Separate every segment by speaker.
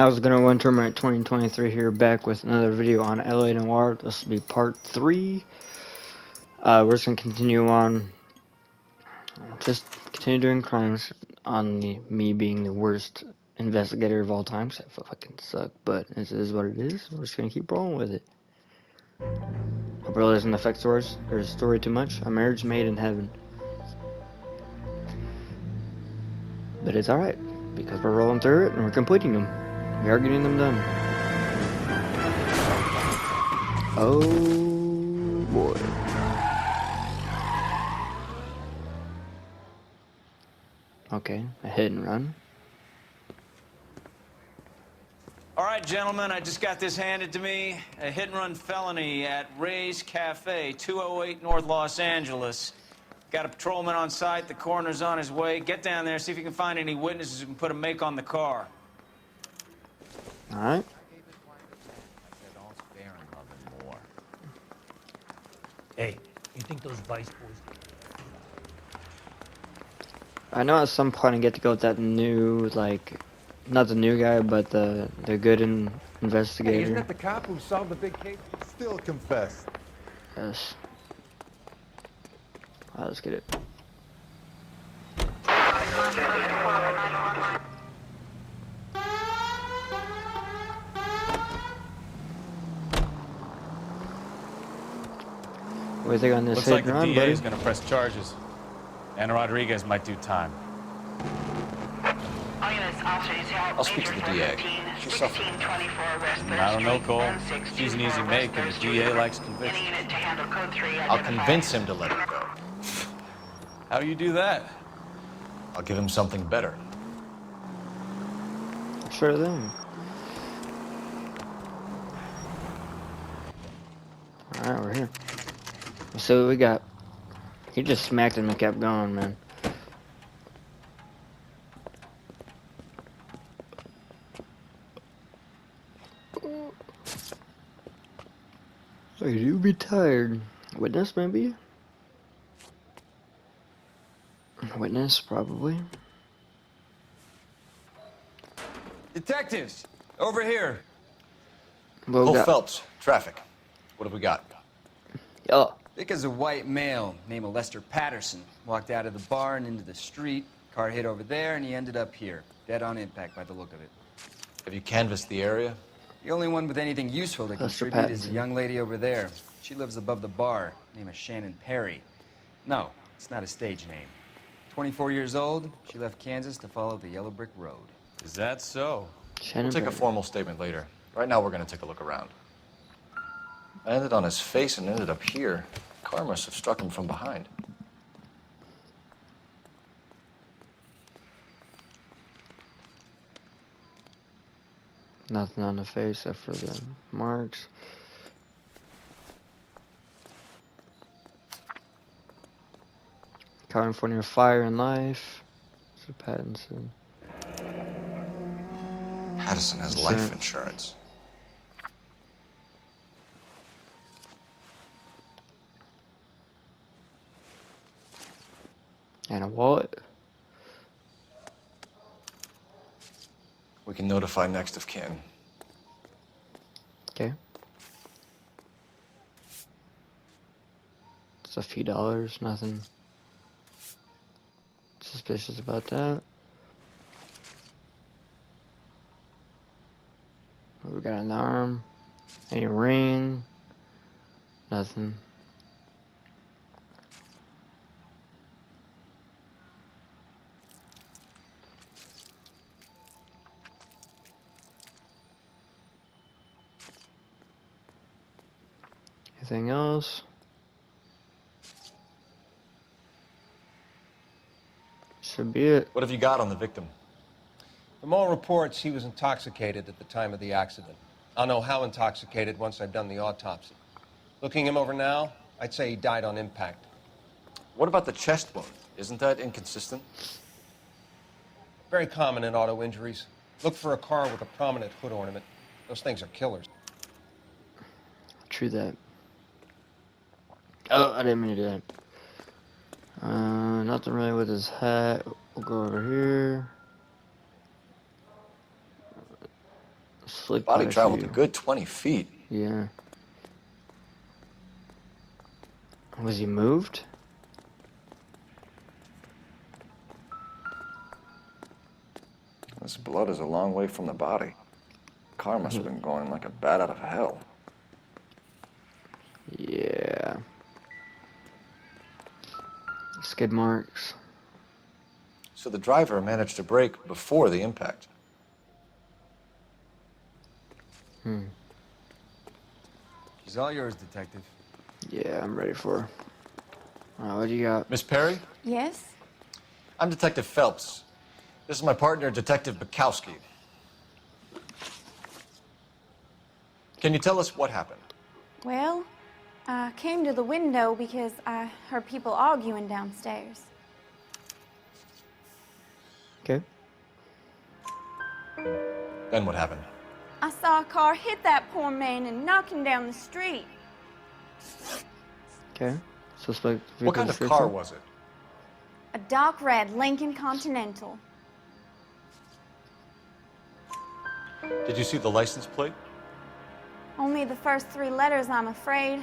Speaker 1: How's it going, Winter Tournament 2023 here, back with another video on LA Noire. This will be part 3. We're just going to continue on, just continue doing crimes on me being the worst investigator of all time, because I fucking suck, but it is what it is. We're just going to keep rolling with it. Hope it really doesn't affect the story too much. A marriage made in heaven. But it's alright, because we're rolling through it and we're completing them. We are getting them done. Oh boy. Okay, a hit and run.
Speaker 2: All right, gentlemen, I just got this handed to me. A hit-and-run felony at Ray's Cafe, 208 North Los Angeles. Got a patrolman on site. The coroner's on his way. Get down there, see if you can find any witnesses who can put a make on the car.
Speaker 1: All right.
Speaker 3: Hey, you think those Vice boys...
Speaker 1: I know at some point I get to go with that new, like, not the new guy, but the good investigator.
Speaker 4: Hey, isn't that the cop who solved the big case? Still confessed.
Speaker 1: Yes. Alright, let's get it. What do you think on this
Speaker 2: Looks
Speaker 1: hit
Speaker 2: like
Speaker 1: and
Speaker 2: the
Speaker 1: run,
Speaker 2: DA
Speaker 1: buddy?
Speaker 2: is going to press charges. And Rodriguez might do time.
Speaker 5: I'll speak to the DA. She's suffering.
Speaker 2: I don't know, Cole. She's an easy make, and the DA likes conviction.
Speaker 5: I'll convince him to let her go.
Speaker 2: How do you do that?
Speaker 5: I'll give him something better.
Speaker 1: Sure thing. Alright, we're here. Let's see what we got. He just smacked him and kept going, man. Oh, you be tired. Witness, maybe? Witness, probably.
Speaker 2: Detectives, over here.
Speaker 1: What we
Speaker 5: Cole
Speaker 1: got?
Speaker 5: Phelps, traffic. What have we got?
Speaker 1: Oh,
Speaker 6: Dick is a white male named Lester Patterson. Walked out of the bar and into the street. Car hit over there, and he ended up here. Dead on impact by the look of it.
Speaker 5: Have you canvassed the area?
Speaker 6: The only one with anything useful to
Speaker 1: Lester
Speaker 6: contribute is a
Speaker 1: Pattinson.
Speaker 6: young lady over there. She lives above the bar. Name is Shannon Perry. No, it's not a stage name. 24 years old, she left Kansas to follow the yellow brick road.
Speaker 2: Is that so?
Speaker 1: Shannon
Speaker 5: We'll take a
Speaker 1: Perry.
Speaker 5: formal statement later. Right now, we're going to take a look around. I ended on his face and ended up here. The car must have struck him from behind.
Speaker 1: Nothing on the face except for the marks. California Fire and Life. Mr. Pattinson.
Speaker 5: Patterson has life insurance.
Speaker 1: And a wallet.
Speaker 5: We can notify next of kin.
Speaker 1: Okay. It's a few dollars, nothing suspicious about that. We got an arm, any ring, nothing. Anything else? Should be it.
Speaker 5: What have you got on the victim?
Speaker 4: From all reports, he was intoxicated at the time of the accident. I'll know how intoxicated once I've done the autopsy. Looking him over now, I'd say he died on impact.
Speaker 5: What about the chest wound? Isn't that inconsistent?
Speaker 4: Very common in auto injuries. Look for a car with a prominent hood ornament. Those things are killers.
Speaker 1: True that. Oh, I didn't mean to do that. Nothing really with his hat. We'll go over here. Slick
Speaker 5: Body
Speaker 1: by
Speaker 5: traveled a
Speaker 1: few.
Speaker 5: good 20 feet.
Speaker 1: Yeah. Was he moved?
Speaker 5: This blood is a long way from the body. Car must have been going like a bat out of hell.
Speaker 1: Yeah. Skid marks.
Speaker 5: So the driver managed to brake before the impact.
Speaker 6: She's all yours, Detective.
Speaker 1: Yeah, I'm ready for her. What do you got?
Speaker 5: Miss Perry,
Speaker 7: Yes?
Speaker 5: I'm Detective Phelps. This is my partner, Detective Bukowski. Can you tell us what happened?
Speaker 7: Well, I came to the window because I heard people arguing downstairs.
Speaker 1: Okay.
Speaker 5: Then what happened?
Speaker 7: I saw a car hit that poor man and knock him down the street.
Speaker 1: Okay. Suspect vehicle
Speaker 5: What kind of
Speaker 1: description?
Speaker 5: car was it?
Speaker 7: A dark red Lincoln Continental.
Speaker 5: Did you see the license plate?
Speaker 7: Only the first three letters, I'm afraid.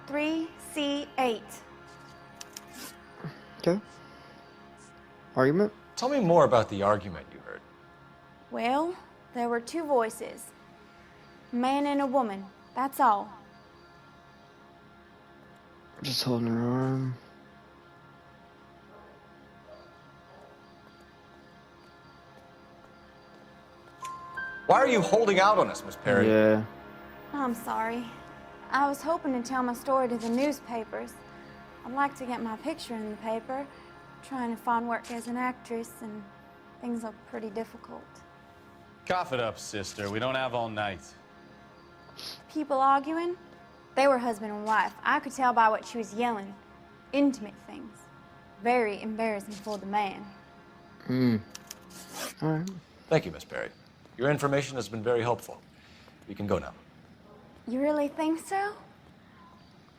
Speaker 7: 3C8.
Speaker 1: Okay. Argument?
Speaker 5: Tell me more about the argument you heard.
Speaker 7: Well, there were two voices. A man and a woman, that's all.
Speaker 1: Just holding her arm.
Speaker 5: Why are you holding out on us, Miss Perry?
Speaker 1: Yeah.
Speaker 7: I'm sorry. I was hoping to tell my story to the newspapers. I'd like to get my picture in the paper. Trying to find work as an actress, and things are pretty difficult.
Speaker 2: Cough it up, sister. We don't have all night.
Speaker 7: People arguing? They were husband and wife. I could tell by what she was yelling. Intimate things. Very embarrassing for the man.
Speaker 1: Alright.
Speaker 5: Thank you, Miss Perry. Your information has been very helpful. You can go now.
Speaker 7: You really think so?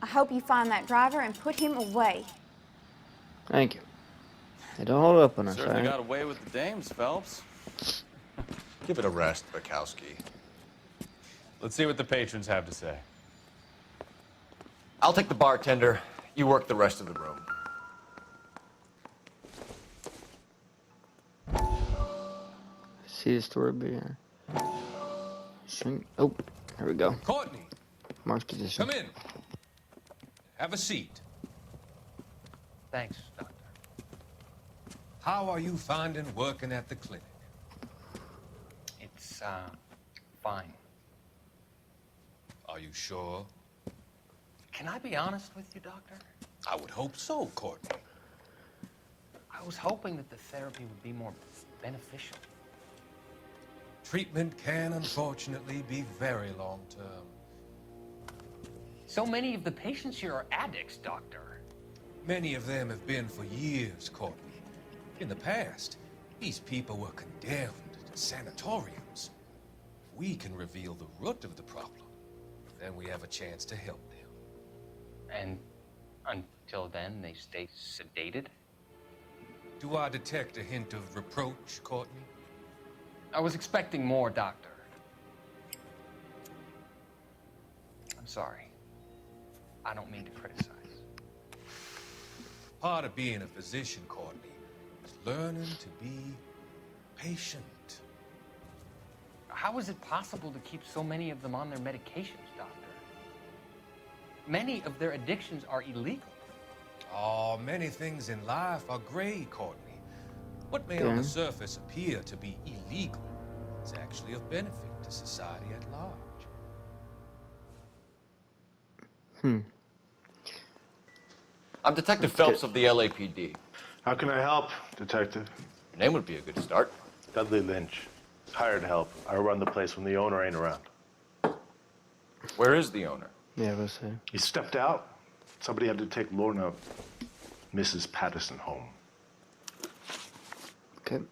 Speaker 7: I hope you find that driver and put him away.
Speaker 1: Thank you. Hey, don't hold up on us,
Speaker 2: Certainly
Speaker 1: alright?
Speaker 2: got away with the dames, Phelps.
Speaker 5: Give it a rest, Bukowski.
Speaker 2: Let's see what the patrons have to say.
Speaker 5: I'll take the bartender. You work the rest of the room.
Speaker 1: See the story being. Shrink. Oh, here we go.
Speaker 8: Courtney,
Speaker 1: Mark's position.
Speaker 8: come in. Have a seat.
Speaker 3: Thanks, Doctor.
Speaker 8: How are you finding working at the clinic?
Speaker 3: It's, fine.
Speaker 8: Are you sure?
Speaker 3: Can I be honest with you, Doctor?
Speaker 8: I would hope so, Courtney.
Speaker 3: I was hoping that the therapy would be more beneficial.
Speaker 8: Treatment can unfortunately be very long-term.
Speaker 3: So many of the patients here are addicts, Doctor.
Speaker 8: Many of them have been for years, Courtney. In the past, these people were condemned to sanatoriums. If we can reveal the root of the problem, then we have a chance to help them.
Speaker 3: And until then, they stay sedated?
Speaker 8: Do I detect a hint of reproach, Courtney?
Speaker 3: I was expecting more, Doctor. I'm sorry. I don't mean to criticize.
Speaker 8: Part of being a physician, Courtney, is learning to be patient.
Speaker 3: How is it possible to keep so many of them on their medications, Doctor? Many of their addictions are illegal.
Speaker 8: Oh, many things in life are gray, Courtney. What may on the surface appear to be illegal is actually of benefit to society at large.
Speaker 5: I'm Detective Phelps of the LAPD.
Speaker 9: How can I help, Detective?
Speaker 5: Your name would be a good start.
Speaker 9: Dudley Lynch. Hired help. I run the place when the owner ain't around.
Speaker 5: Where is the owner?
Speaker 1: Yeah, let's see.
Speaker 9: He stepped out. Somebody had to take Lorna, Mrs. Patterson, home.
Speaker 1: Okay.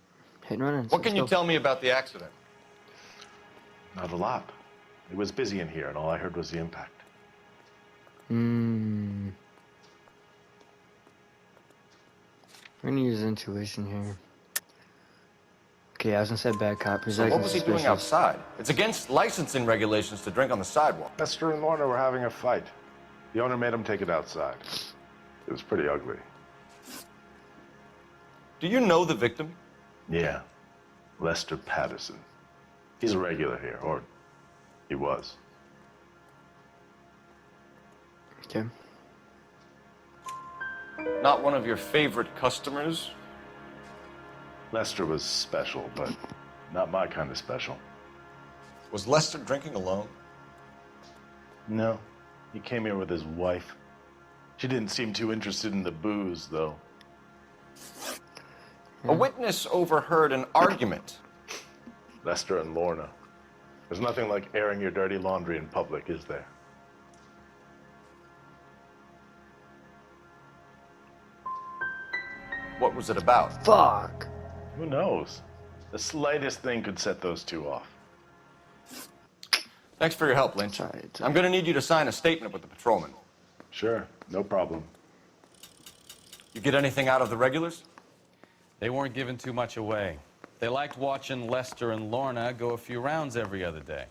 Speaker 1: Hit and run.
Speaker 5: What can you tell me about the accident?
Speaker 9: Not a lot. It was busy in here, and all I heard was the impact.
Speaker 1: We're gonna use intuition here. Okay, I was gonna say bad cop. He's
Speaker 5: So
Speaker 1: acting
Speaker 5: what was he doing
Speaker 1: suspicious.
Speaker 5: outside? It's against licensing regulations to drink on the sidewalk.
Speaker 9: Lester and Lorna were having a fight. The owner made him take it outside. It was pretty ugly.
Speaker 5: Do you know the victim?
Speaker 9: Yeah. Lester Patterson. He's a regular here, or he was.
Speaker 1: Okay.
Speaker 5: Not one of your favorite customers?
Speaker 9: Lester was special, but not my kind of special.
Speaker 5: Was Lester drinking alone?
Speaker 9: No. He came here with his wife. She didn't seem too interested in the booze, though.
Speaker 5: A witness overheard an argument.
Speaker 9: Lester and Lorna. There's nothing like airing your dirty laundry in public, is there?
Speaker 5: What was it about?
Speaker 1: Fuck.
Speaker 9: Who knows? The slightest thing could set those two off.
Speaker 5: Thanks for your help, Lynch.
Speaker 1: Sorry,
Speaker 5: I'm gonna need you to sign a statement with the patrolman.
Speaker 9: Sure, no problem.
Speaker 5: You get anything out of the regulars?
Speaker 2: They weren't giving too much away. They liked watching Lester and Lorna go a few rounds every other day.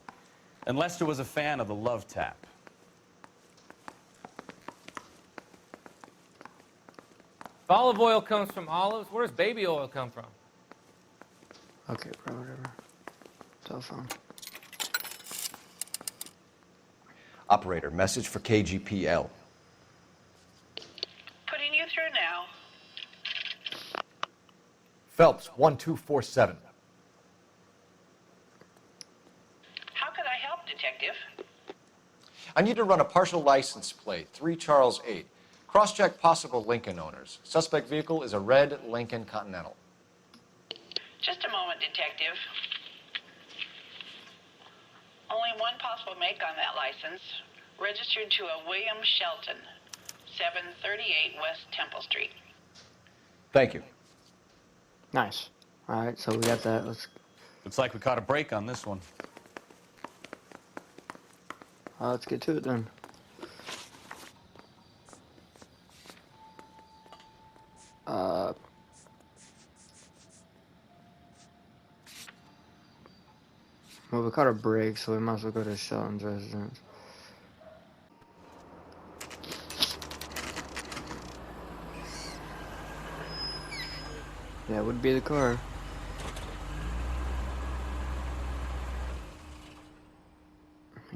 Speaker 2: And Lester was a fan of the love tap.
Speaker 3: If olive oil comes from olives, where does baby oil come from?
Speaker 1: Okay, bro, whatever. Cell phone.
Speaker 5: Operator, message for KGPL.
Speaker 10: Putting you through now.
Speaker 5: Phelps, 1247.
Speaker 10: How could I help, Detective?
Speaker 5: I need to run a partial license plate, 3 Charles 8. Cross-check possible Lincoln owners. Suspect vehicle is a red Lincoln Continental.
Speaker 10: Just a moment, Detective. Only one possible make on that license. Registered to a William Shelton, 738 West Temple Street.
Speaker 5: Thank you.
Speaker 1: Nice. All right, so we got that.
Speaker 2: Looks like we caught a break on this one.
Speaker 1: Let's get to it then. Well, we caught a break, so we might as well go to Shelton's residence. That would be the car.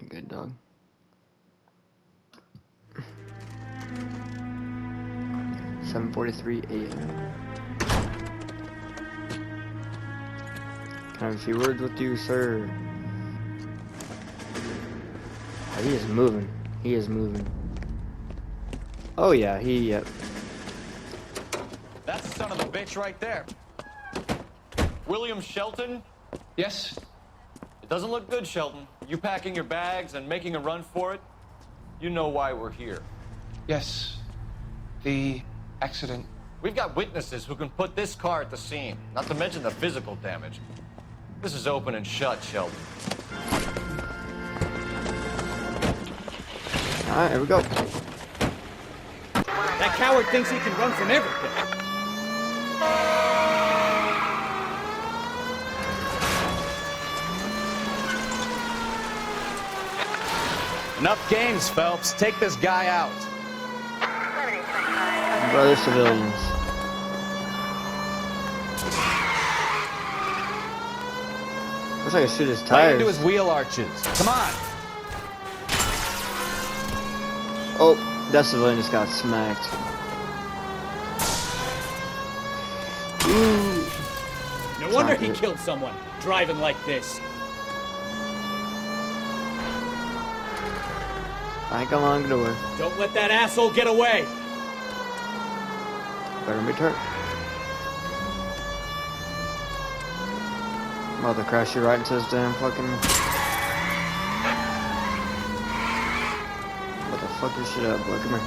Speaker 1: Good dog. $7:43 a.m. Can I have a few words with you, sir? Oh, he is moving. He is moving. Oh yeah, yep.
Speaker 2: That's the son of a bitch right there.
Speaker 5: William Shelton?
Speaker 3: Yes?
Speaker 5: It doesn't look good, Shelton. You packing your bags and making a run for it? You know why we're here.
Speaker 3: Yes. The accident.
Speaker 5: We've got witnesses who can put this car at the scene, not to mention the physical damage. This is open and shut, Shelton.
Speaker 1: Alright, here we go.
Speaker 11: That coward thinks he can run from everything.
Speaker 2: Enough games, Phelps. Take this guy out.
Speaker 1: Brother civilians. Looks like I shoot his
Speaker 2: Right
Speaker 1: tires.
Speaker 2: into his wheel arches. Come on.
Speaker 1: Oh, that civilian just got smacked. Ooh.
Speaker 11: No wonder
Speaker 1: Not
Speaker 11: he
Speaker 1: good.
Speaker 11: killed someone, driving like this.
Speaker 1: I ain't got long to work.
Speaker 11: Don't let that asshole get away.
Speaker 1: Better be turned. I'm about to crash you right into this damn fucking. About to fuck your shit up, boy. Come here.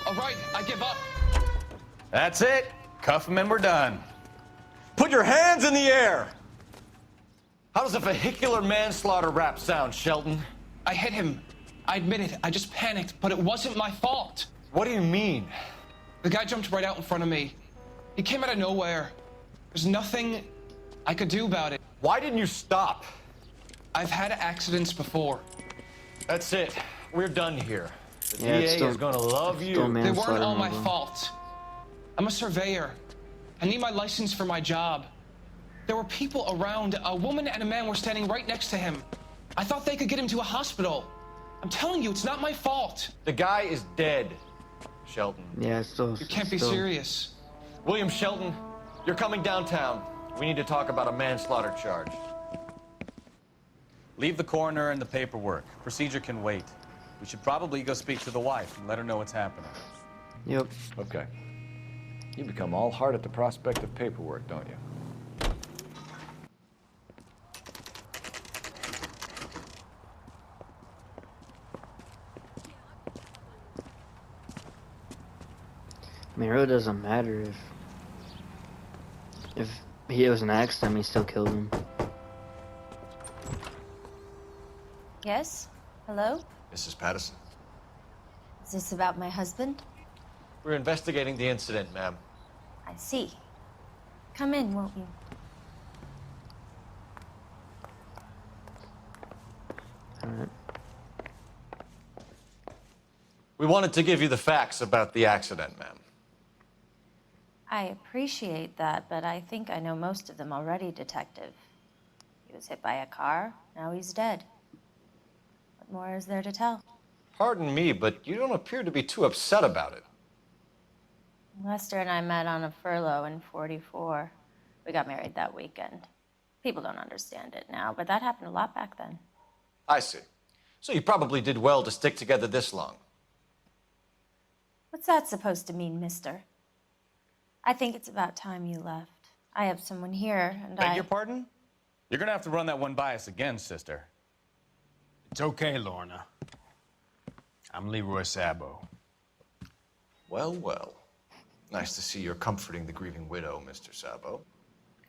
Speaker 3: All right, I give up.
Speaker 2: That's it. Cuff him and we're done.
Speaker 5: Put your hands in the air! How does a vehicular manslaughter rap sound, Shelton?
Speaker 3: I hit him. I admit it. I just panicked, but it wasn't my fault.
Speaker 5: What do you mean?
Speaker 3: The guy jumped right out in front of me. He came out of nowhere. There's nothing I could do about it.
Speaker 5: Why didn't you stop?
Speaker 3: I've had accidents before.
Speaker 5: That's it. We're done here. The
Speaker 1: Yeah, it's
Speaker 5: DA
Speaker 1: still-
Speaker 5: is gonna love you.
Speaker 1: still
Speaker 3: They weren't
Speaker 1: manslaughter,
Speaker 3: all my
Speaker 1: Margot.
Speaker 3: fault. I'm a surveyor. I need my license for my job. There were people around. A woman and a man were standing right next to him. I thought they could get him to a hospital. I'm telling you, it's not my fault.
Speaker 5: The guy is dead, Shelton.
Speaker 1: Yeah, it's still.
Speaker 3: You can't be
Speaker 1: still-
Speaker 3: serious.
Speaker 5: William Shelton, you're coming downtown. We need to talk about a manslaughter charge.
Speaker 2: Leave the coroner and the paperwork. Procedure can wait. We should probably go speak to the wife and let her know what's happening.
Speaker 1: Yep.
Speaker 5: Okay. You become all heart at the prospect of paperwork, don't you?
Speaker 1: I mean, it really doesn't matter if he was an accident, he still killed him.
Speaker 12: Yes? Hello?
Speaker 5: Mrs. Patterson.
Speaker 12: Is this about my husband?
Speaker 5: We're investigating the incident, ma'am.
Speaker 12: I see. Come in, won't you?
Speaker 1: Alright.
Speaker 5: We wanted to give you the facts about the accident, ma'am.
Speaker 12: I appreciate that, but I think I know most of them already, Detective. He was hit by a car, now he's dead. What more is there to tell?
Speaker 5: Pardon me, but you don't appear to be too upset about it.
Speaker 12: Lester and I met on a furlough in '44. We got married that weekend. People don't understand it now, but that happened a lot back then.
Speaker 5: I see. So you probably did well to stick together this long.
Speaker 12: What's that supposed to mean, mister? I think it's about time you left. I have someone here, and
Speaker 2: Beg your pardon? You're gonna have to run that one by us again, sister.
Speaker 11: It's okay, Lorna. I'm Leroy Sabo.
Speaker 5: Well, well. Nice to see you're comforting the grieving widow, Mr. Sabo.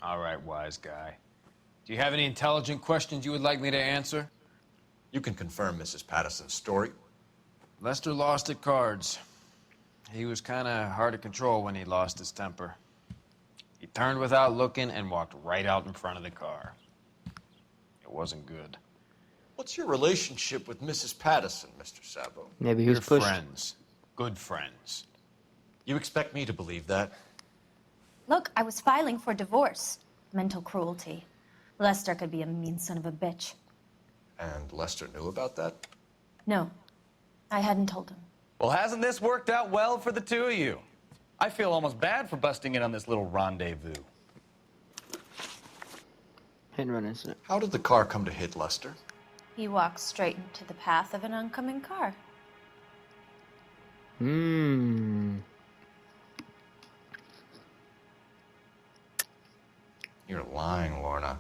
Speaker 11: All right, wise guy. Do you have any intelligent questions you would like me to answer?
Speaker 5: You can confirm Mrs. Patterson's story.
Speaker 11: Lester lost at cards. He was kind of hard to control when he lost his temper. He turned without looking and walked right out in front of the car. It wasn't good.
Speaker 5: What's your relationship with Mrs. Patterson, Mr. Sabo?
Speaker 1: Maybe he was
Speaker 11: We're
Speaker 1: pushed.
Speaker 11: friends. Good friends.
Speaker 5: You expect me to believe that?
Speaker 12: Look, I was filing for divorce. Mental cruelty. Lester could be a mean son of a bitch.
Speaker 5: And Lester knew about that?
Speaker 12: No, I hadn't told him.
Speaker 2: Well, hasn't this worked out well for the two of you? I feel almost bad for busting in on this little rendezvous.
Speaker 1: Hit and run incident.
Speaker 5: How did the car come to hit Lester?
Speaker 12: He walked straight into the path of an oncoming car.
Speaker 5: You're lying, Lorna.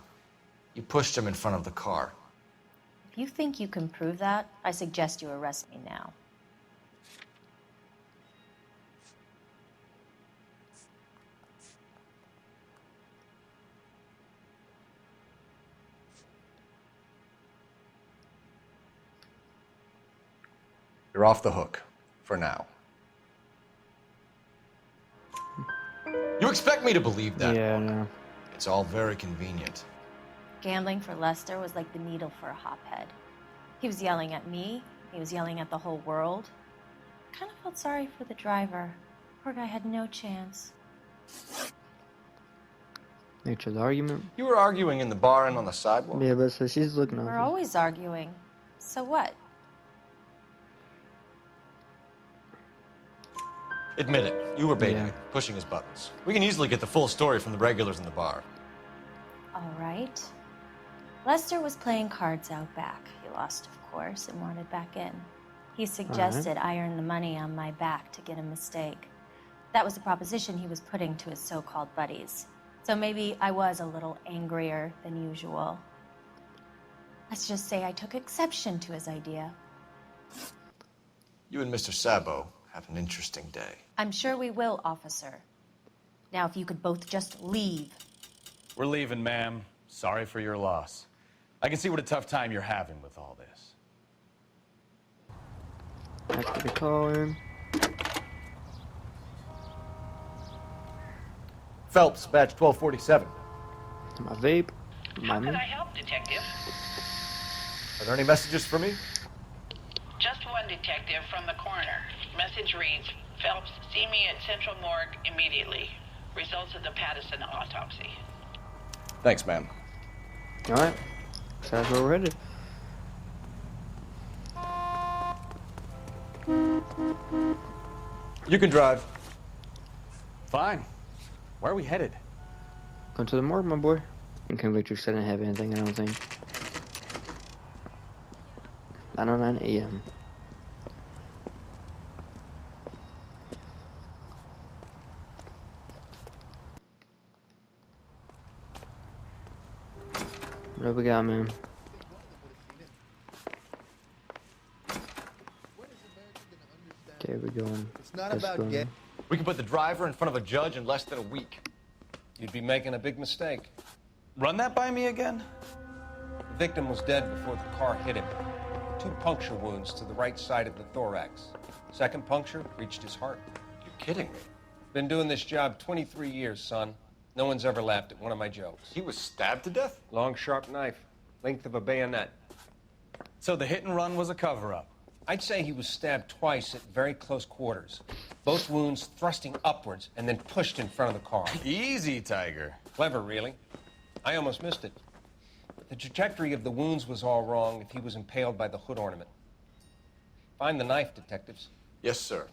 Speaker 5: You pushed him in front of the car.
Speaker 12: If you think you can prove that, I suggest you arrest me now.
Speaker 5: You're off the hook. For now. You expect me to believe that?
Speaker 1: Yeah,
Speaker 5: Lorna.
Speaker 1: no.
Speaker 5: It's all very convenient.
Speaker 12: Gambling for Lester was like the needle for a hophead. He was yelling at me. He was yelling at the whole world. I kind of felt sorry for the driver. Poor guy had no chance.
Speaker 1: Nature of the argument.
Speaker 5: You were arguing in the bar and on the sidewalk?
Speaker 1: Yeah, but so she's looking
Speaker 12: We're
Speaker 1: over.
Speaker 12: always arguing. So what?
Speaker 5: Admit it. You were baiting
Speaker 1: Yeah.
Speaker 5: him, pushing his buttons. We can easily get the full story from the regulars in the bar.
Speaker 12: All right. Lester was playing cards out back. He lost, of course, and wanted back in. He suggested I earn the money on my back to get a mistake. That was the proposition he was putting to his so-called buddies. So maybe I was a little angrier than usual. Let's just say I took exception to his idea.
Speaker 5: You and Mr. Sabo have an interesting day.
Speaker 12: I'm sure we will, officer. Now, if you could both just leave.
Speaker 2: We're leaving, ma'am. Sorry for your loss. I can see what a tough time you're having with all this.
Speaker 1: Have to call in.
Speaker 5: Phelps, badge 1247.
Speaker 1: My vape.
Speaker 10: How
Speaker 1: My
Speaker 10: can I help, Detective?
Speaker 5: Are there any messages for me?
Speaker 10: Just one detective from the coroner. Message reads, Phelps, see me at Central Morgue immediately. Results of the Patterson autopsy.
Speaker 5: Thanks, ma'am.
Speaker 1: Alright. Sounds we're ready.
Speaker 5: You can drive.
Speaker 6: Fine. Where are we headed?
Speaker 1: Go to the morgue, my boy. And convicted said I didn't have anything, I don't think. 9:09 a.m. What do we got, man? Okay, we're going.
Speaker 13: It's not
Speaker 1: this
Speaker 13: about
Speaker 1: way.
Speaker 13: getting.
Speaker 5: We can put the driver in front of a judge in less than a week.
Speaker 4: You'd be making a big mistake.
Speaker 2: Run that by me again?
Speaker 4: The victim was dead before the car hit him. 2 puncture wounds to the right side of the thorax. Second puncture reached his heart.
Speaker 5: You're kidding me.
Speaker 4: Been doing this job 23 years, son. No one's ever laughed at one of my jokes.
Speaker 5: He was stabbed to death?
Speaker 4: Long, sharp knife, length of a bayonet.
Speaker 6: So the hit and run was a cover-up.
Speaker 4: I'd say he was stabbed twice at very close quarters. Both wounds thrusting upwards and then pushed in front of the car.
Speaker 6: Easy, Tiger.
Speaker 4: Clever, really. I almost missed it. But the trajectory of the wounds was all wrong if he was impaled by the hood ornament. Find the knife, detectives.
Speaker 5: Yes, sir.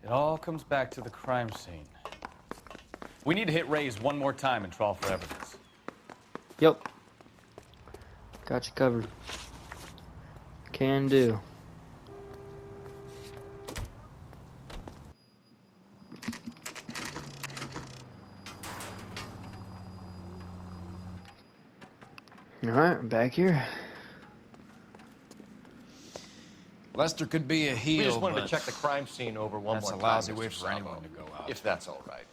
Speaker 6: It all comes back to the crime scene. We need to hit Ray's one more time and trawl for evidence.
Speaker 1: Yep. Got you covered. Can do. Alright, back here.
Speaker 11: Lester could be a heel,
Speaker 5: We just wanted
Speaker 11: but
Speaker 5: to check the crime scene over one
Speaker 11: that's
Speaker 5: more
Speaker 11: a
Speaker 5: time.
Speaker 11: lousy
Speaker 5: Mr.
Speaker 11: way for
Speaker 5: Sabo.
Speaker 11: anyone to go out.
Speaker 5: If that's all right.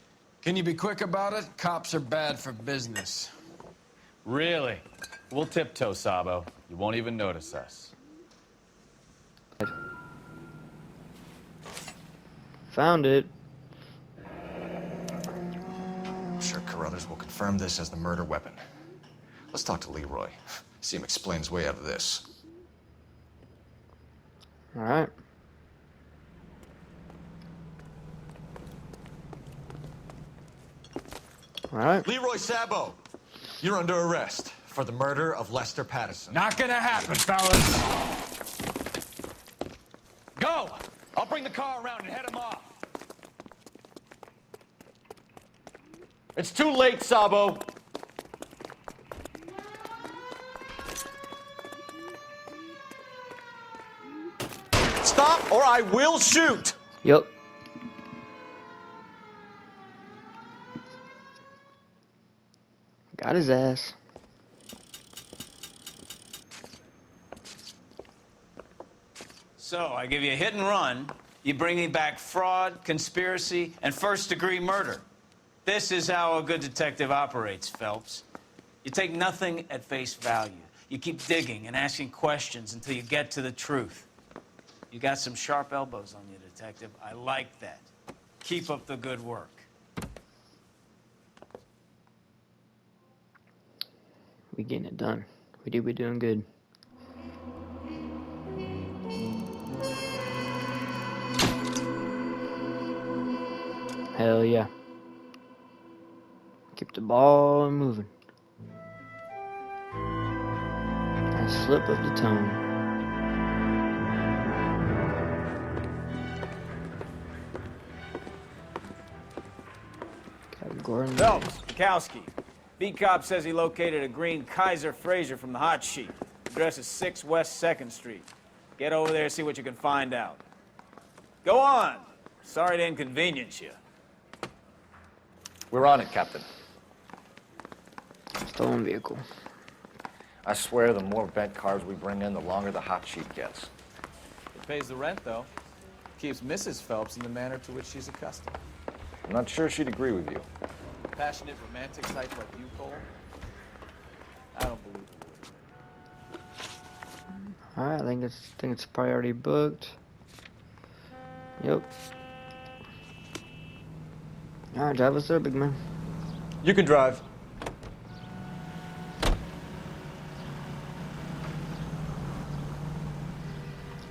Speaker 11: Can you be quick about it? Cops are bad for business.
Speaker 6: Really? We'll tiptoe, Sabo. You won't even notice us.
Speaker 1: Found it.
Speaker 5: I'm sure Carruthers will confirm this as the murder weapon. Let's talk to Leroy. See him explain his way out of this.
Speaker 1: Alright. Alright.
Speaker 5: Leroy Sabo, you're under arrest for the murder of Lester Patterson.
Speaker 11: Not gonna happen, fellas.
Speaker 6: Go! I'll bring the car around and head him off.
Speaker 5: It's too late, Sabo. Stop or I will shoot.
Speaker 1: Yep. Got his ass.
Speaker 2: So, I give you a hit and run. You bring me back fraud, conspiracy, and first-degree murder. This is how a good detective operates, Phelps. You take nothing at face value. You keep digging and asking questions until you get to the truth. You got some sharp elbows on you, detective. I like that. Keep up the good work.
Speaker 1: We getting it done. We do be doing good. Hell yeah. Keep the ball moving. A slip of the tongue. Captain Gordon.
Speaker 2: Phelps, Kowski. Beat cop says he located a green Kaiser Fraser from the hot sheet. Address is 6 West 2nd Street. Get over there, see what you can find out. Go on. Sorry to inconvenience you.
Speaker 5: We're on it, Captain.
Speaker 1: Stolen vehicle.
Speaker 5: I swear the more bent cars we bring in, the longer the hot sheet gets.
Speaker 2: It pays the rent, though. Keeps Mrs. Phelps in the manner to which she's accustomed.
Speaker 5: I'm not sure she'd agree with you.
Speaker 2: Passionate, romantic type like you, Cole? I don't believe it.
Speaker 1: Alright, I think it's probably already booked. Yep. Alright, drive us there, big man.
Speaker 5: You can drive.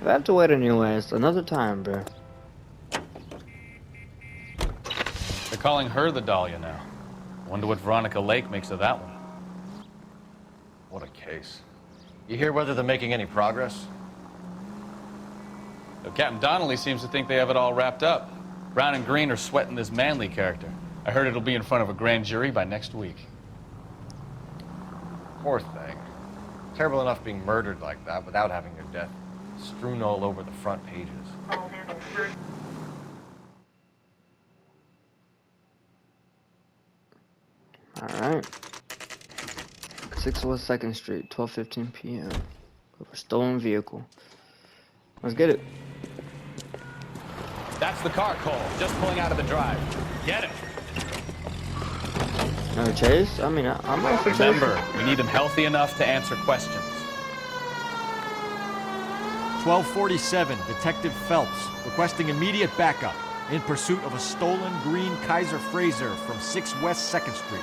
Speaker 1: I have to wait anyways. Another time, bro.
Speaker 13: They're calling her the Dahlia now. Wonder what Veronica Lake makes of that one.
Speaker 5: What a case. You hear whether they're making any progress?
Speaker 13: So Captain Donnelly seems to think they have it all wrapped up. Brown and Green are sweating this Manley character. I heard it'll be in front of a grand jury by next week.
Speaker 5: Poor thing. Terrible enough being murdered like that without having their death strewn all over the front pages.
Speaker 1: Alright. 6 West 2nd Street, 12:15 p.m. Over stolen vehicle. Let's get it.
Speaker 13: That's the car, Cole. Just pulling out of the drive. Get it.
Speaker 1: No chase? I mean, I'm all for chase.
Speaker 13: Remember, we need him healthy enough to answer questions.
Speaker 5: 1247, Detective Phelps, requesting immediate backup in pursuit of a stolen green Kaiser Frazer from 6 West 2nd Street.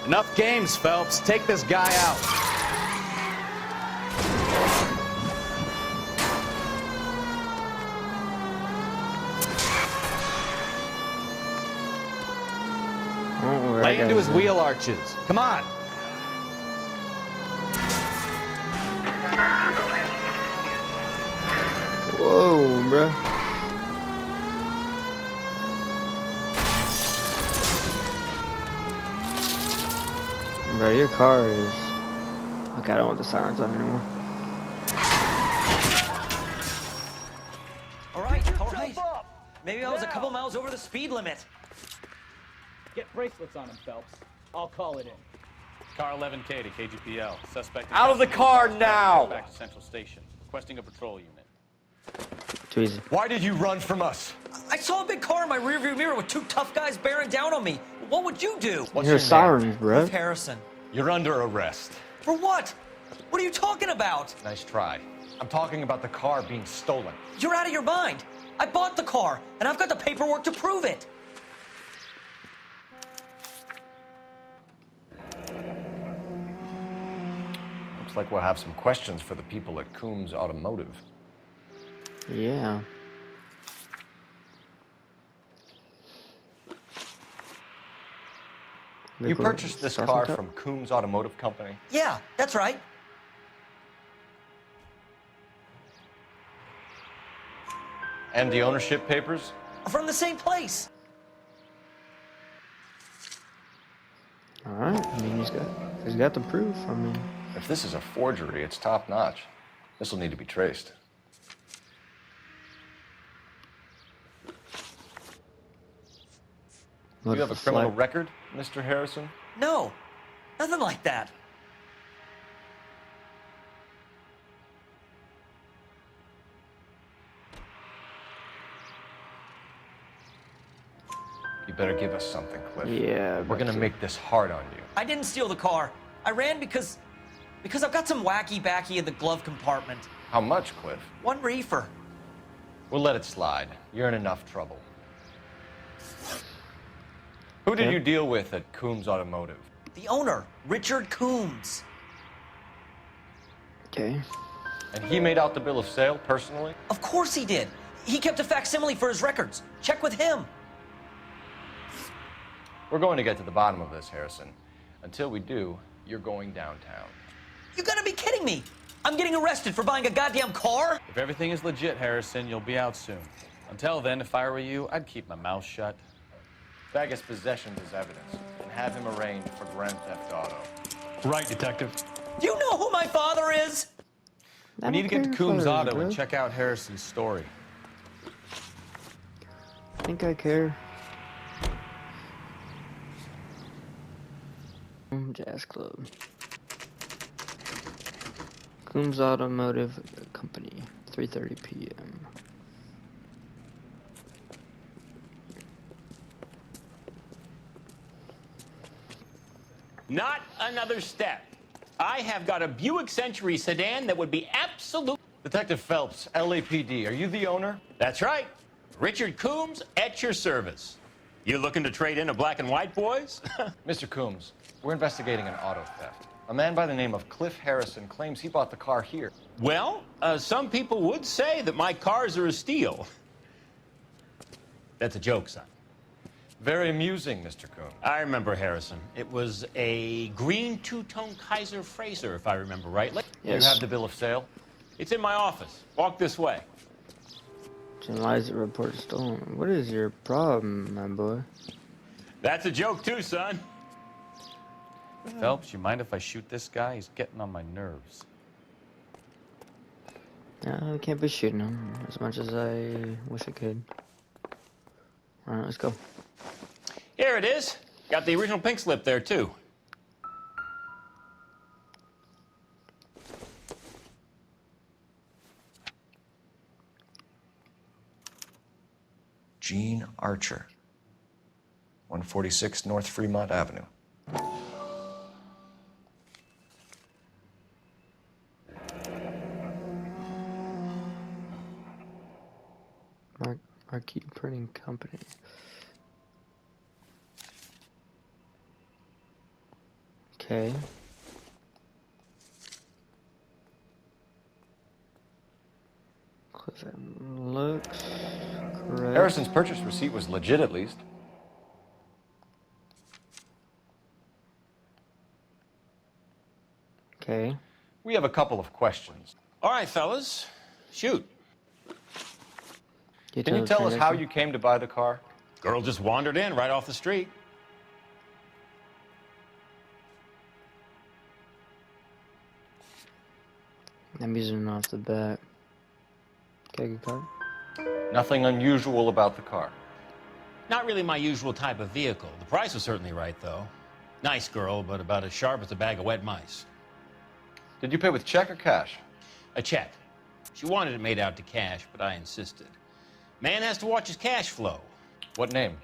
Speaker 13: Enough games, Phelps. Take this guy out. Lay into his wheel arches. Come on.
Speaker 1: Whoa, bro. Bro, your car is... Okay, I don't want the sirens on anymore.
Speaker 14: All right. Maybe I was a couple miles over the speed limit.
Speaker 15: Get bracelets on him, Phelps. I'll call it in.
Speaker 13: Car 11K to KGPL. Suspect...
Speaker 5: Out of the car now!
Speaker 13: Back to Central Station. Requesting a patrol unit.
Speaker 1: Too easy.
Speaker 5: Why did you run from us?
Speaker 14: I saw a big car in my rearview mirror with two tough guys bearing down on me. What would you do?
Speaker 5: What's
Speaker 1: You're
Speaker 5: your
Speaker 1: sirens,
Speaker 5: name?
Speaker 1: bro.
Speaker 14: Harrison.
Speaker 5: You're under arrest.
Speaker 14: For what? What are you talking about?
Speaker 5: Nice try. I'm talking about the car being stolen.
Speaker 14: You're out of your mind. I bought the car, and I've got the paperwork to prove it.
Speaker 5: Looks like we'll have some questions for the people at Coombs Automotive.
Speaker 1: Yeah.
Speaker 5: You purchased this car from Coombs Automotive Company?
Speaker 14: Yeah, that's right.
Speaker 5: And the ownership papers?
Speaker 14: From the same place.
Speaker 1: Alright, I mean, he's got the proof, I mean.
Speaker 5: If this is a forgery, it's top-notch. This will need to be traced. Do you have a criminal record, Mr. Harrison?
Speaker 14: No, nothing like that.
Speaker 5: You better give us something, Cliff.
Speaker 1: Yeah.
Speaker 5: We're gonna make this hard on you.
Speaker 14: I didn't steal the car. I ran because I've got some wacky backy in the glove compartment.
Speaker 5: How much, Cliff?
Speaker 14: 1 reefer.
Speaker 5: We'll let it slide. You're in enough trouble. Who did you deal with at Coombs Automotive?
Speaker 14: The owner, Richard Coombs.
Speaker 1: Okay.
Speaker 5: And he made out the bill of sale personally?
Speaker 14: Of course he did. He kept a facsimile for his records. Check with him.
Speaker 5: We're going to get to the bottom of this, Harrison. Until we do, you're going downtown.
Speaker 14: You gotta be kidding me. I'm getting arrested for buying a goddamn car?
Speaker 13: If everything is legit, Harrison, you'll be out soon. Until then, if I were you, I'd keep my mouth shut.
Speaker 5: Bag his possessions as evidence and have him arraigned for grand theft auto.
Speaker 13: Right, Detective.
Speaker 14: Do you know who my father is?
Speaker 13: We need to get to Coombs Auto and check out Harrison's story.
Speaker 1: I think I care. Jazz Club. Coombs Automotive Company, 3:30 p.m.
Speaker 2: Not another step.
Speaker 16: I have got a Buick Century sedan that would be absolute.
Speaker 5: Detective Phelps, LAPD, are you the owner?
Speaker 16: That's right. Richard Coombs at your service. You looking to trade in a black and white, boys?
Speaker 5: Mr. Coombs, we're investigating an auto theft. A man by the name of Cliff Harrison claims he bought the car here.
Speaker 16: Well, some people would say that my cars are a steal. That's a joke, son.
Speaker 5: Very amusing, Mr. Coombs.
Speaker 16: I remember Harrison. It was a green two-tone Kaiser Frazer, if I remember rightly.
Speaker 5: Yes. You have the bill of sale?
Speaker 16: It's in my office. Walk this way.
Speaker 1: Liza report stolen. What is your problem, my boy?
Speaker 16: That's a joke too, son.
Speaker 13: Phelps, you mind if I shoot this guy? He's getting on my nerves.
Speaker 1: No, I can't be shooting him as much as I wish I could. Alright, let's go.
Speaker 16: Here it is. Got the original pink slip there, too.
Speaker 5: Gene Archer, 146 North Fremont Avenue.
Speaker 1: Marquee Printing Company. Okay. Cliff looks correct.
Speaker 5: Harrison's purchase receipt was legit, at least.
Speaker 1: Okay.
Speaker 5: We have a couple of questions.
Speaker 16: All right, fellas. Shoot.
Speaker 5: Can you tell us how you came to buy the car?
Speaker 16: Girl just wandered in right off the street.
Speaker 1: I'm using it off the bat. Okay, good card.
Speaker 5: Nothing unusual about the car.
Speaker 16: Not really my usual type of vehicle. The price was certainly right, though. Nice girl, but about as sharp as a bag of wet mice.
Speaker 5: Did you pay with check or cash?
Speaker 16: A check. She wanted it made out to cash, but I insisted. Man has to watch his cash flow.
Speaker 5: What name?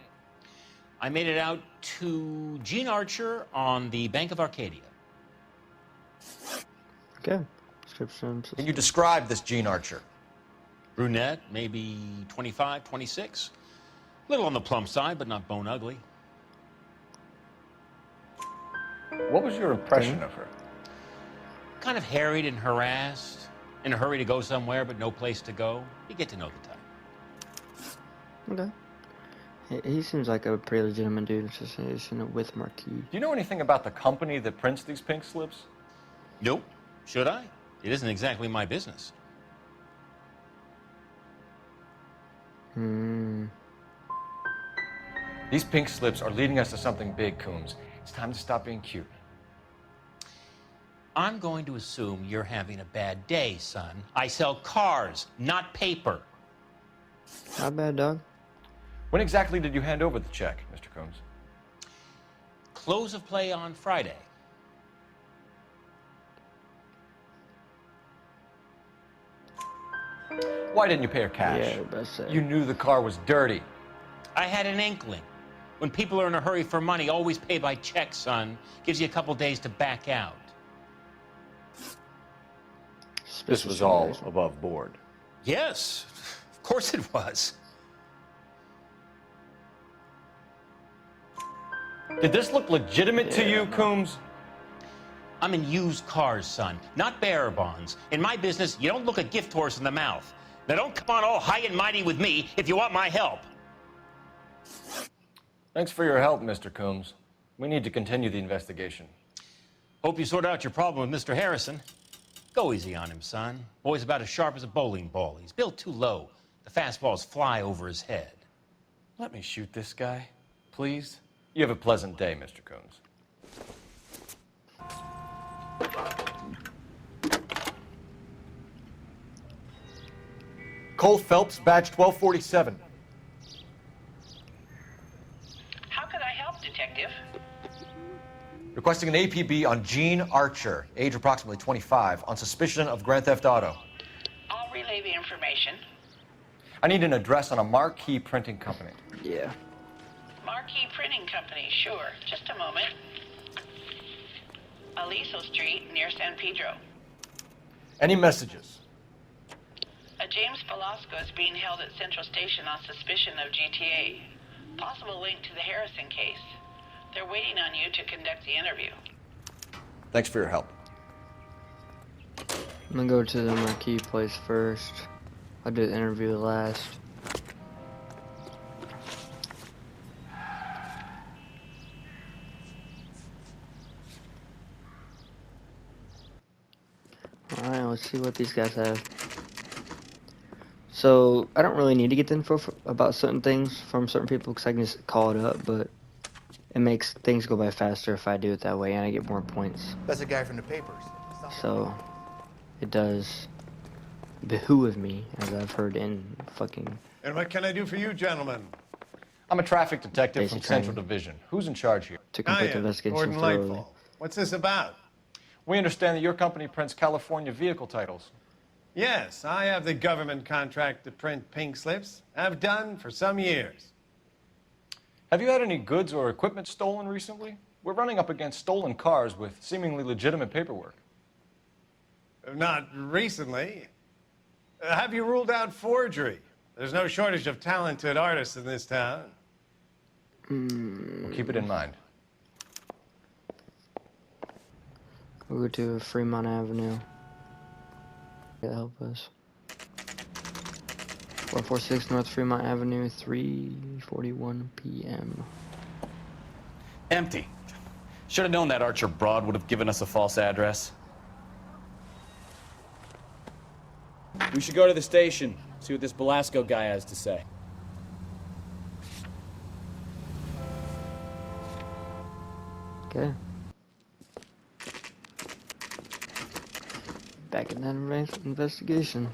Speaker 16: I made it out to Gene Archer on the Bank of Arcadia.
Speaker 1: Okay. Description.
Speaker 5: Can you describe this Gene Archer?
Speaker 16: Brunette, maybe 25, 26. A little on the plump side, but not bone ugly.
Speaker 5: What was your impression of her?
Speaker 16: Kind of harried and harassed. In a hurry to go somewhere, but no place to go. You get to know the type.
Speaker 1: Okay. He seems like a pretty legitimate dude. It's just he's in it with Marquis.
Speaker 5: Do you know anything about the company that prints these pink slips?
Speaker 16: Nope. Should I? It isn't exactly my business.
Speaker 5: These pink slips are leading us to something big, Coombs. It's time to stop being cute.
Speaker 16: I'm going to assume you're having a bad day, son. I sell cars, not paper.
Speaker 1: Not bad, dog.
Speaker 5: When exactly did you hand over the check, Mr. Coombs?
Speaker 16: Close of play on Friday.
Speaker 5: Why didn't you pay her cash?
Speaker 1: Yeah, that's it.
Speaker 5: You knew the car was dirty.
Speaker 16: I had an inkling. When people are in a hurry for money, always pay by check, son. Gives you a couple days to back out.
Speaker 5: This was all above board.
Speaker 16: Yes, of course it was.
Speaker 5: Did this look legitimate to you, Coombs?
Speaker 16: I'm in used cars, son, not bearer bonds. In my business, you don't look a gift horse in the mouth. Now don't come on all high and mighty with me if you want my help.
Speaker 5: Thanks for your help, Mr. Coombs. We need to continue the investigation.
Speaker 16: Hope you sort out your problem with Mr. Harrison. Go easy on him, son. Boy's about as sharp as a bowling ball. He's built too low. The fastballs fly over his head.
Speaker 5: Let me shoot this guy, please. You have a pleasant day, Mr. Coombs. Cole Phelps, badge 1247.
Speaker 10: How can I help, Detective?
Speaker 5: Requesting an APB on Gene Archer, age approximately 25, on suspicion of Grand Theft Auto.
Speaker 10: I'll relay the information.
Speaker 5: I need an address on a Marquee Printing Company.
Speaker 1: Yeah.
Speaker 10: Marquee Printing Company, sure. Just a moment. Aliso Street near San Pedro.
Speaker 5: Any messages?
Speaker 10: A James Velasco is being held at Central Station on suspicion of GTA. Possible link to the Harrison case. They're waiting on you to conduct the interview.
Speaker 5: Thanks for your help.
Speaker 1: I'm gonna go to the Marquee place first. I'll do the interview last. Alright, let's see what these guys have. So, I don't really need to get the info about certain things from certain people because I can just call it up, but it makes things go by faster if I do it that way, and I get more points.
Speaker 17: That's a guy from the papers.
Speaker 1: So, it does behoove me, as I've heard in fucking...
Speaker 4: And what can I do for you, gentlemen?
Speaker 5: I'm a traffic detective from
Speaker 1: Basic
Speaker 5: Central
Speaker 1: training.
Speaker 5: Division. Who's in charge here?
Speaker 1: To complete the investigation
Speaker 4: Gordon
Speaker 1: thoroughly.
Speaker 4: Lightfall. What's this about?
Speaker 5: We understand that your company prints California vehicle titles.
Speaker 4: Yes, I have the government contract to print pink slips. I've done for some years.
Speaker 5: Have you had any goods or equipment stolen recently? We're running up against stolen cars with seemingly legitimate paperwork.
Speaker 4: Not recently. Have you ruled out forgery? There's no shortage of talented artists in this town.
Speaker 5: We'll keep it in mind.
Speaker 1: We'll go to Fremont Avenue. That'll help us. 446 North Fremont Avenue, 3:41 p.m.
Speaker 13: Empty. Should have known that Archer broad would have given us a false address.
Speaker 15: We should go to the station, see what this Velasco guy has to say.
Speaker 1: Okay. Back in that investigation.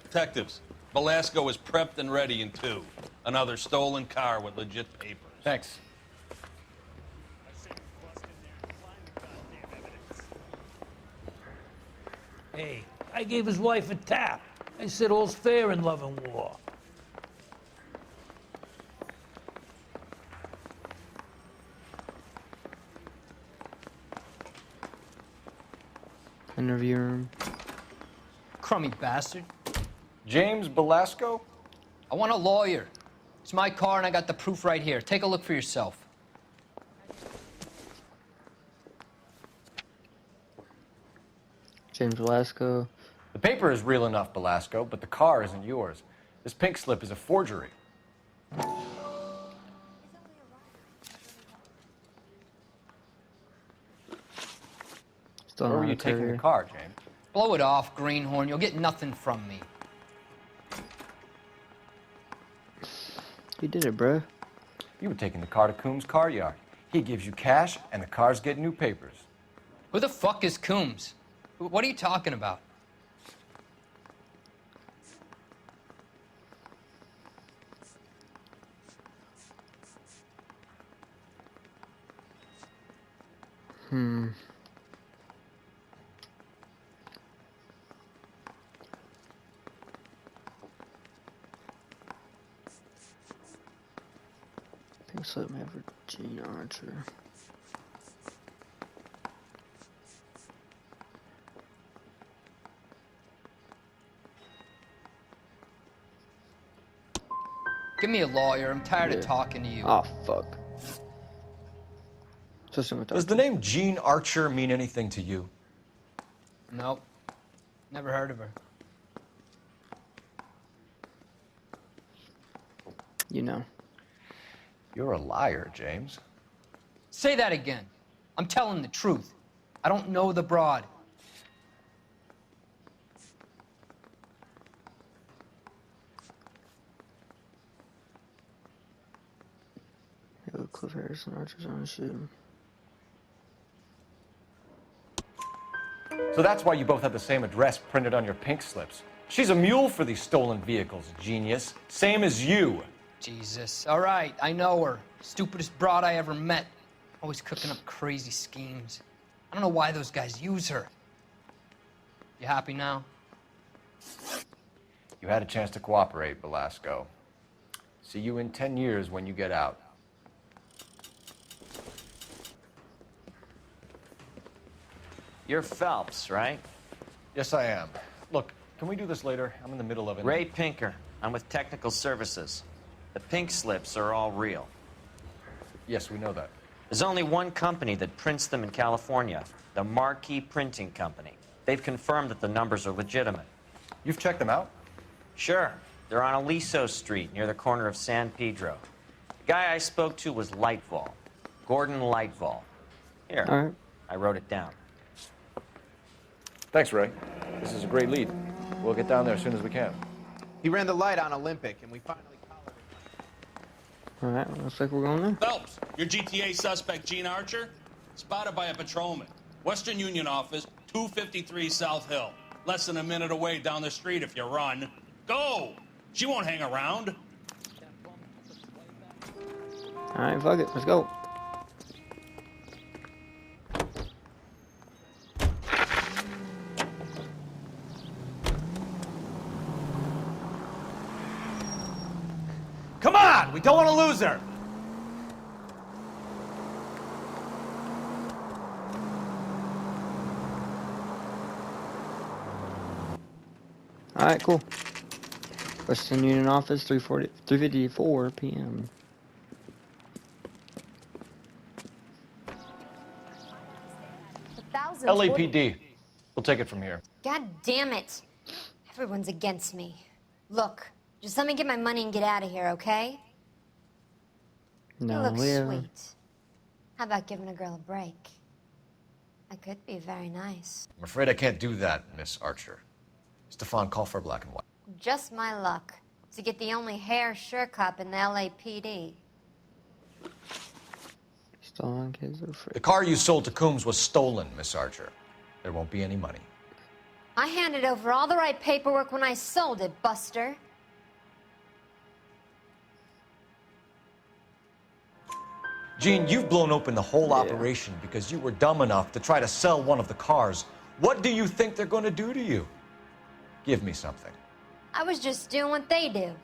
Speaker 18: Detectives, Velasco is prepped and ready in 2. Another stolen car with legit papers.
Speaker 6: Thanks.
Speaker 19: Hey, I gave his wife a tap. I said all's fair in love and war.
Speaker 1: Interview room.
Speaker 20: Crummy bastard.
Speaker 5: James Velasco?
Speaker 20: I want a lawyer. It's my car and I got the proof right here. Take a look for yourself.
Speaker 1: James Velasco.
Speaker 5: The paper is real enough, Velasco, but the car isn't yours. This pink slip is a forgery.
Speaker 1: Still
Speaker 5: Where were
Speaker 1: not
Speaker 5: you
Speaker 1: a
Speaker 5: taking
Speaker 1: courier.
Speaker 5: the car, James?
Speaker 20: Blow it off, greenhorn. You'll get nothing from me.
Speaker 1: He did it, bro.
Speaker 5: You were taking the car to Coombs' car yard. He gives you cash, and the cars get new papers.
Speaker 20: Who the fuck is Coombs? What are you talking about?
Speaker 1: Pink slip made for Gene Archer.
Speaker 20: Give me a lawyer. I'm tired
Speaker 1: Yeah.
Speaker 20: of talking to you.
Speaker 1: Oh, fuck.
Speaker 5: Does the name Gene Archer mean anything to you?
Speaker 20: Nope. Never heard of her.
Speaker 1: You know.
Speaker 5: You're a liar, James.
Speaker 20: Say that again. I'm telling the truth. I don't know the broad.
Speaker 1: Yo, Cliff Harrison, Archer's on shoot.
Speaker 5: So that's why you both have the same address printed on your pink slips. She's a mule for these stolen vehicles, genius. Same as you.
Speaker 20: Jesus. All right, I know her. Stupidest broad I ever met. Always cooking up crazy schemes. I don't know why those guys use her. You happy now?
Speaker 5: You had a chance to cooperate, Velasco. See you in 10 years when you get out.
Speaker 2: You're Phelps, right?
Speaker 5: Yes, I am. Look, can we do this later? I'm in the middle of it.
Speaker 2: Ray Pinker. I'm with Technical Services. The pink slips are all real.
Speaker 5: Yes, we know that.
Speaker 2: There's only one company that prints them in California, the Marquee Printing Company. They've confirmed that the numbers are legitimate.
Speaker 5: You've checked them out?
Speaker 2: Sure. They're on Aliso Street, near the corner of San Pedro. The guy I spoke to was Lightval. Gordon Lightval. Here,
Speaker 1: All right.
Speaker 2: I wrote it down.
Speaker 5: Thanks, Ray. This is a great lead. We'll get down there as soon as we can.
Speaker 17: He ran the light on Olympic, and we finally collared him.
Speaker 1: All right, looks like we're going there.
Speaker 18: Phelps, your GTA suspect, Gene Archer, spotted by a patrolman. Western Union office, 253 South Hill. Less than a minute away down the street if you run. Go! She won't hang around.
Speaker 1: All right, fuck it, let's go.
Speaker 15: Come on! We don't want to lose her!
Speaker 1: All right, cool. Western Union office, 3:54 p.m.
Speaker 5: LAPD. We'll take it from here.
Speaker 21: God damn it. Everyone's against me. Look, just let me get my money and get out of here, okay?
Speaker 1: No,
Speaker 21: you look
Speaker 1: Leah.
Speaker 21: sweet. How about giving a girl a break? I could be very nice.
Speaker 5: I'm afraid I can't do that, Miss Archer. Stefan, call for black and white.
Speaker 21: Just my luck to get the only hair sure cop in the LAPD.
Speaker 1: Stolen kids are free.
Speaker 5: The car you sold to Coombs was stolen, Miss Archer. There won't be any money.
Speaker 21: I handed over all the right paperwork when I sold it, Buster.
Speaker 5: Gene, you've blown open the whole operation because you were dumb enough to try to sell one of the cars. What do you think they're going to do to you? Give me something.
Speaker 21: I was just doing what they do.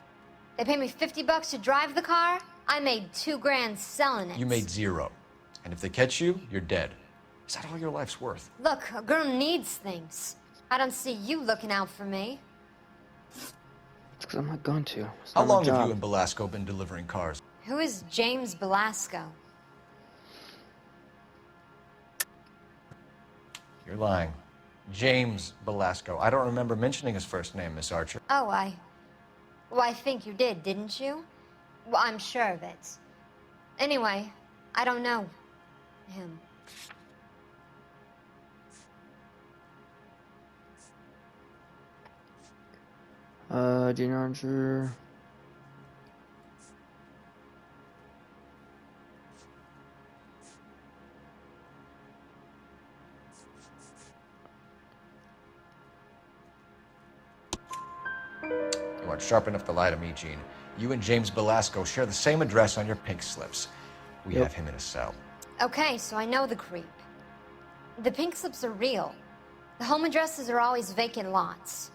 Speaker 21: They paid me $50 to drive the car. I made $2 grand selling it.
Speaker 5: You made zero. And if they catch you, you're dead. Is that all your life's worth?
Speaker 21: Look, a girl needs things. I don't see you looking out for me.
Speaker 1: It's because I'm not going to. It's
Speaker 5: How
Speaker 1: not my
Speaker 5: long have
Speaker 1: job.
Speaker 5: you and Belasco been delivering cars?
Speaker 21: Who is James Belasco?
Speaker 5: You're lying. James Belasco. I don't remember mentioning his first name, Miss Archer.
Speaker 21: Oh, well, I think you did, didn't you? Well, I'm sure of it. Anyway, I don't know him.
Speaker 1: Gene Archer.
Speaker 5: You aren't sharp enough to lie to me, Gene. You and James Belasco share the same address on your pink slips. We have him in a cell.
Speaker 21: Okay, so I know the creep. The pink slips are real. The home addresses are always vacant lots.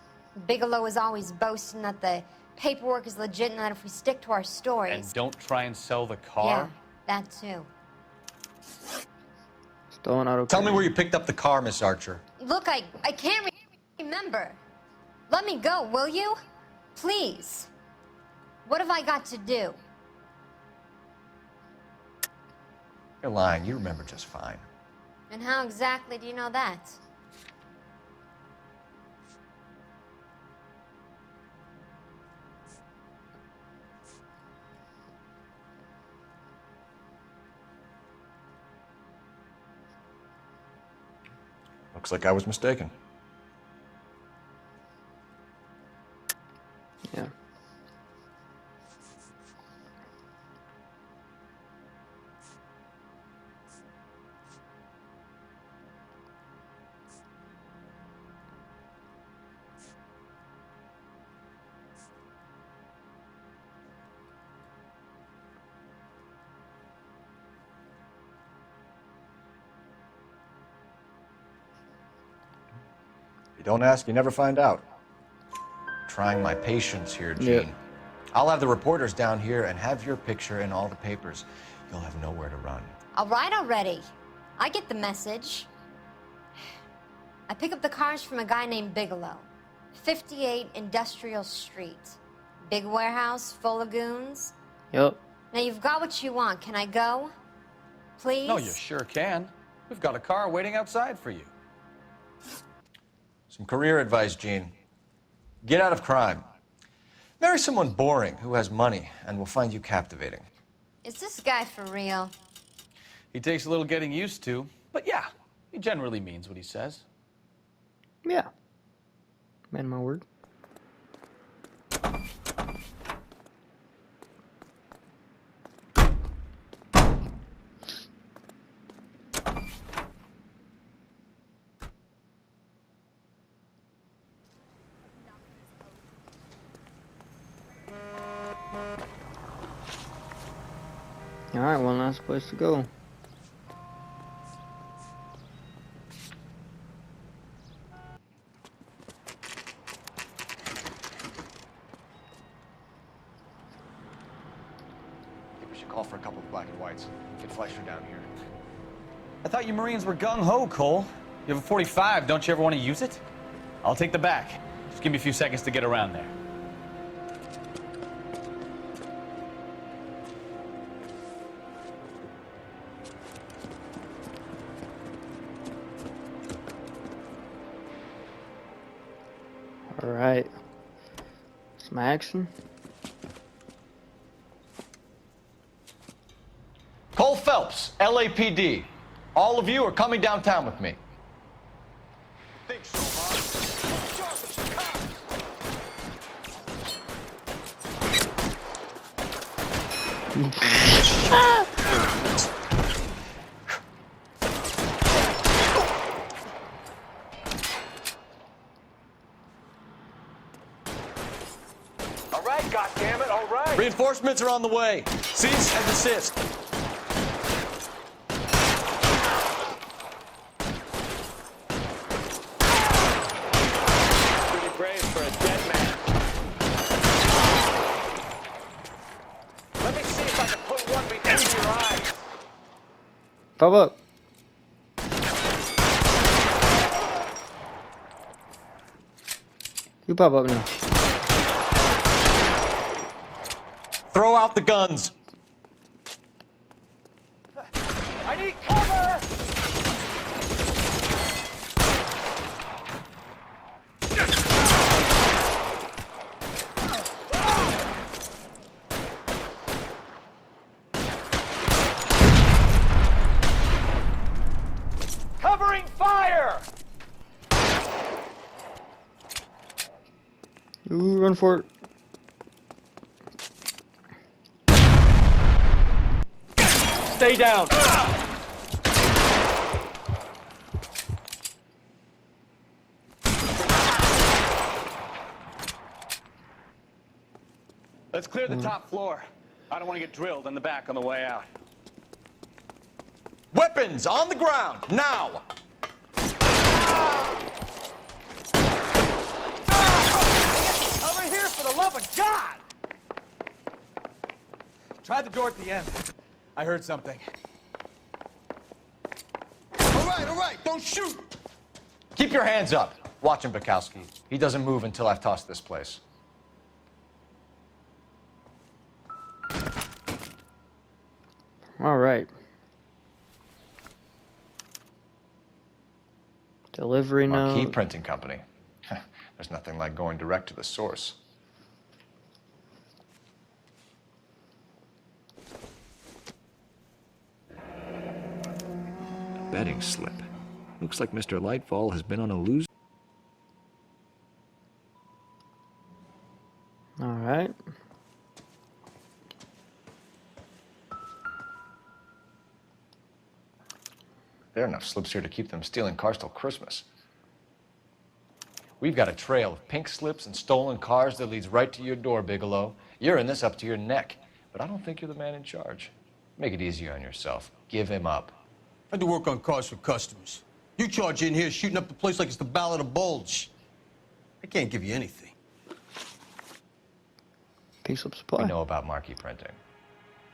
Speaker 21: Bigelow is always boasting that the paperwork is legit and that if we stick to our stories...
Speaker 13: And don't try and sell the car?
Speaker 21: Yeah, that too.
Speaker 1: Stolen auto.
Speaker 5: Tell me where you picked up the car, Miss Archer.
Speaker 21: Look, I can't remember. Let me go, will you? Please. What have I got to do?
Speaker 5: You're lying. You remember just fine.
Speaker 21: And how exactly do you know that?
Speaker 5: Looks like I was mistaken.
Speaker 1: Yeah.
Speaker 5: You don't ask, you never find out. Trying my patience here, Gene.
Speaker 1: Yep.
Speaker 5: I'll have the reporters down here and have your picture in all the papers. You'll have nowhere to run.
Speaker 21: All right already. I get the message. I pick up the cars from a guy named Bigelow. 58 Industrial Street. Big warehouse full of goons.
Speaker 1: Yep.
Speaker 21: Now you've got what you want. Can I go? Please?
Speaker 6: No, you sure can. We've got a car waiting outside for you. Some career advice, Gene. Get out of crime. Marry someone boring who has money and will find you captivating.
Speaker 21: Is this guy for real?
Speaker 13: He takes a little getting used to, but yeah, he generally means what he says.
Speaker 1: Yeah. Man, my word. Alright, one last place to go.
Speaker 5: We should call for a couple of black and whites. Get Fleischer down here.
Speaker 13: I thought you Marines were gung-ho, Cole. You have a 45, don't you ever want to use it? I'll take the back. Just give me a few seconds to get around there.
Speaker 1: Alright. Some action.
Speaker 5: Cole Phelps, LAPD. All of you are coming downtown with me. Think so, All right, goddammit, all right.
Speaker 6: Reinforcements are on the way. Cease and desist.
Speaker 5: Pretty brave for a dead man. Let me see if I can put one between your eyes.
Speaker 1: Pop up. You pop up now.
Speaker 6: Throw out the guns.
Speaker 5: I need cover! Covering fire!
Speaker 1: You run for it.
Speaker 5: Stay down.
Speaker 18: Let's clear the top floor. I don't want to get drilled in the back on the way out.
Speaker 6: Weapons on the ground, now!
Speaker 5: Over here, for the love of God!
Speaker 17: Try the door at the end. I heard something.
Speaker 6: All right, don't shoot! Keep your hands up. Watch him, Bukowski. He doesn't move until I've tossed this place.
Speaker 1: All right. Delivery note.
Speaker 5: Marquee Printing Company. There's nothing like going direct to the source.
Speaker 7: Betting slip. Looks like Mr. Lightfall has been on a lose.
Speaker 1: All right.
Speaker 5: There are enough slips here to keep them stealing cars till Christmas. We've got a trail of pink slips and stolen cars that leads right to your door, Bigelow. You're in this up to your neck, but I don't think you're the man in charge. Make it easier on yourself. Give him up.
Speaker 22: I do work on cars for customers. You charge in here shooting up the place like it's the Ballad of Bulge. I can't give you anything.
Speaker 1: Piece of supply.
Speaker 5: We know about marquee printing.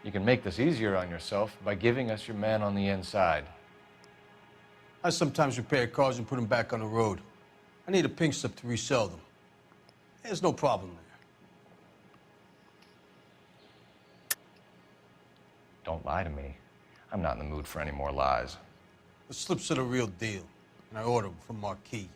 Speaker 5: You can make this easier on yourself by giving us your man on the inside.
Speaker 22: I sometimes repair cars and put them back on the road. I need a pink slip to resell them. There's no problem there.
Speaker 5: Don't lie to me. I'm not in the mood for any more lies.
Speaker 22: The slips are the real deal, and I ordered them from Marquis.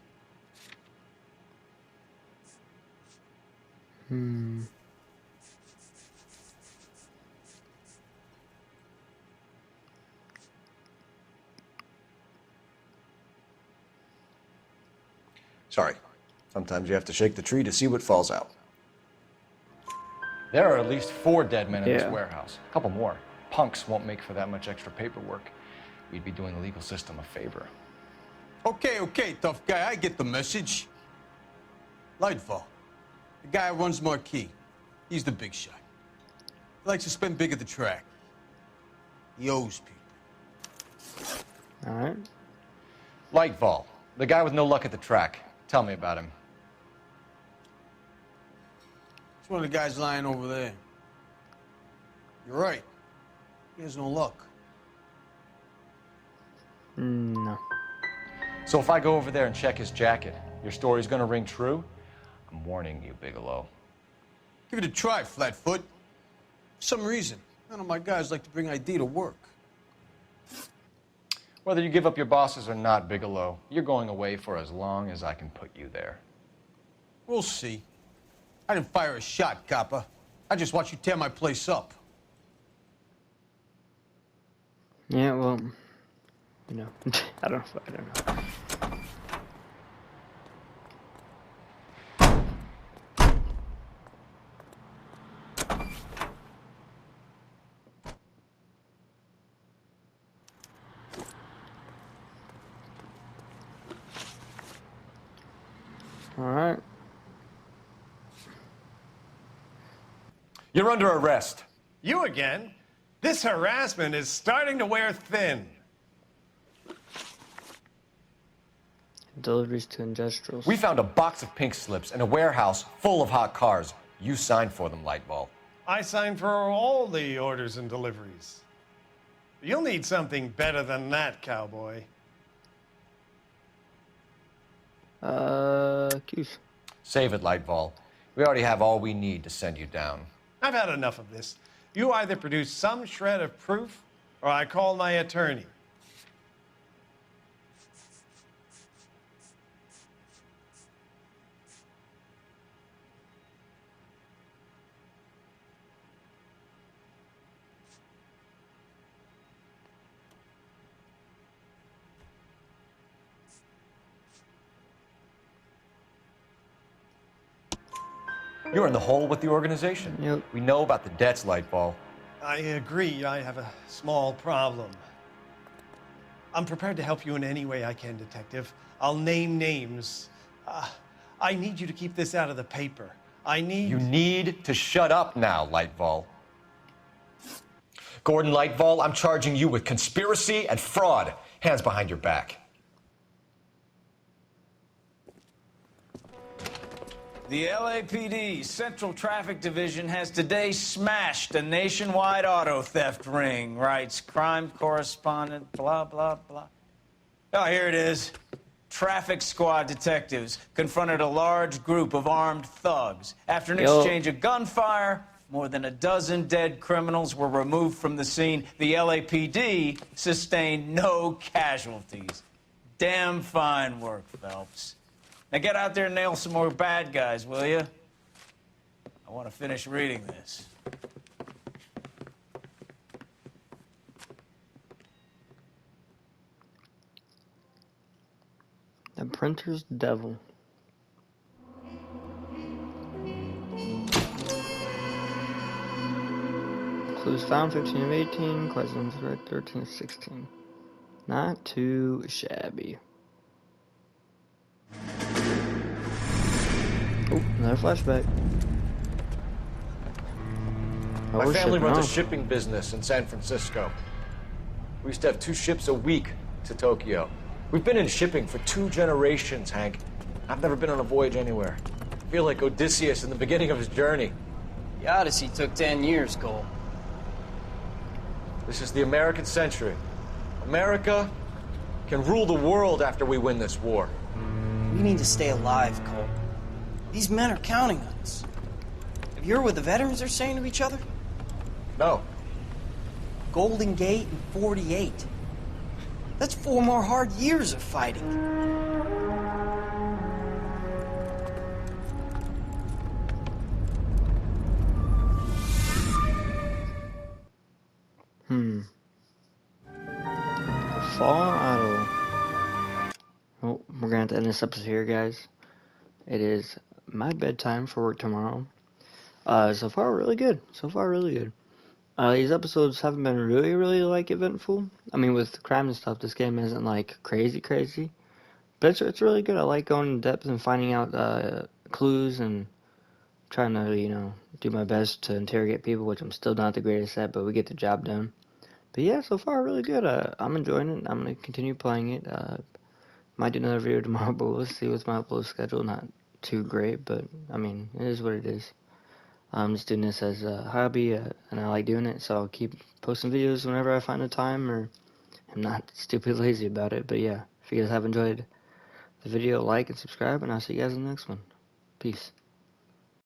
Speaker 5: Sorry. Sometimes you have to shake the tree to see what falls out. There are at least 4 dead men in this warehouse. A couple more. Punks won't make for that much extra paperwork. We'd be doing the legal system a favor.
Speaker 22: Okay, tough guy, I get the message. Lightfall, the guy who runs Marquis. He's the big shot. He likes to spend big at the track. He owes people.
Speaker 1: All right.
Speaker 5: Lightfall, the guy with no luck at the track. Tell me about him.
Speaker 22: It's one of the guys lying over there. You're right. He has no luck.
Speaker 1: No.
Speaker 5: So if I go over there and check his jacket, your story's gonna ring true? I'm warning you, Bigelow.
Speaker 22: Give it a try, Flatfoot. For some reason, none of my guys like to bring ID to work.
Speaker 5: Whether you give up your bosses or not, Bigelow, you're going away for as long as I can put you there.
Speaker 22: We'll see. I didn't fire a shot, copper. I just watched you tear my place up.
Speaker 1: Yeah, well, you know, I don't know. All right.
Speaker 5: You're under arrest.
Speaker 4: You again? This harassment is starting to wear thin.
Speaker 1: Deliveries to industrials.
Speaker 5: We found a box of pink slips in a warehouse full of hot cars. You signed for them, Lightball.
Speaker 4: I signed for all the orders and deliveries. You'll need something better than that, cowboy.
Speaker 1: Cues.
Speaker 5: Save it, Lightball. We already have all we need to send you down.
Speaker 4: I've had enough of this. You either produce some shred of proof, or I call my attorney.
Speaker 5: You're in the hole with the organization.
Speaker 1: Yep.
Speaker 5: We know about the debts, Lightball.
Speaker 4: I agree. I have a small problem. I'm prepared to help you in any way I can, Detective. I'll name names. I need you to keep this out of the paper. You
Speaker 5: need to shut up now, Lightball. Gordon Lightball, I'm charging you with conspiracy and fraud. Hands behind your back.
Speaker 2: The LAPD Central Traffic Division has today smashed a nationwide auto theft ring, writes crime correspondent, blah, blah, blah. Oh, here it is. Traffic squad detectives confronted a large group of armed thugs. After an exchange of gunfire, more than a dozen dead criminals were removed from the scene. The LAPD sustained no casualties. Damn fine work, Phelps. Now get out there and nail some more bad guys, will you? I want to finish reading this.
Speaker 1: The printer's devil. Clues found 15 of 18, questions 13 of 16. Not too shabby. Oh, another flashback. Oh,
Speaker 5: My
Speaker 1: we're
Speaker 5: family
Speaker 1: shipping
Speaker 5: runs a
Speaker 1: off.
Speaker 5: shipping business in San Francisco. We used to have 2 ships a week to Tokyo. We've been in shipping for 2 generations, Hank. I've never been on a voyage anywhere. I feel like Odysseus in the beginning of his journey.
Speaker 8: The Odyssey took 10 years, Cole.
Speaker 5: This is the American century. America, can rule the world after we win this war.
Speaker 8: We need to stay alive, Cole. These men are counting on us. Have you heard what the veterans are saying to each other?
Speaker 5: No.
Speaker 8: Golden Gate and 48. That's 4 more hard years of fighting.
Speaker 1: Fallen Idol. Well, we're gonna have to end this episode here, guys. It is my bedtime for work tomorrow. So far really good. So far really good. These episodes haven't been really like eventful. I mean, with crime and stuff, this game isn't like crazy, but it's really good. I like going in depth and finding out clues and trying to do my best to interrogate people, which I'm still not the greatest at, but we get the job done. But yeah, so far really good. I'm enjoying it. I'm gonna continue playing it. Might do another video tomorrow, but we'll see with my upload schedule. Not too great, but I mean, it is what it is. I'm just doing this as a hobby, and I like doing it, so I'll keep posting videos whenever I find the time, or I'm not stupid lazy about it. But yeah, if you guys have enjoyed the video, like and subscribe, and I'll see you guys in the next one. Peace.